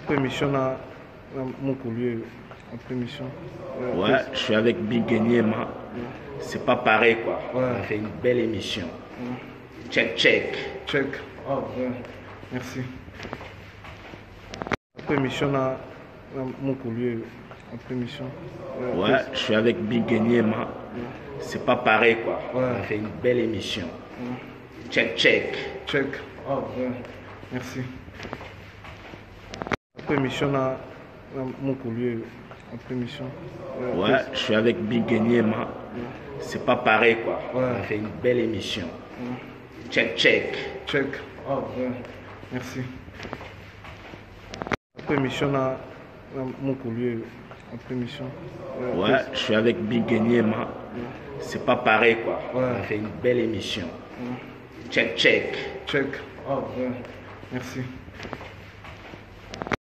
Après mission là, mon collier. Après mission. Ouais, je suis avec Big Niema. C'est pas pareil quoi. Ouais. On a fait une belle émission. Check, check. Check. Ah, ouais. Merci. Après mission là, mon collier. Après mission. Ouais, je suis avec Big Niema. C'est pas pareil quoi. Ouais. On a fait une belle émission. Check, check. Check. Ah, ouais. Merci. Après mission là, mon collier. Après mission. Ouais, je suis avec Big Niema. C'est pas pareil quoi. Ouais. On a fait une belle émission. Check, check. Check. Ah, ouais. Merci. Après mission là, mon collier. Après mission. Ouais. Ouais. Après mission. Ouais. Ouais. Merci. Après mission là, mon collier. Après mission. Ouais. Ouais. Check, check. Ah, ouais. Merci. Après mission là, mon collier. Après mission. Ouais. Ouais. Check, check. Ah, ouais. Après mission là, mon collier. Après mission. Ouais, je suis avec Big Niema. C'est pas pareil quoi. Ouais. On a fait une belle émission. Check, check. Check. Ah, ouais. Merci.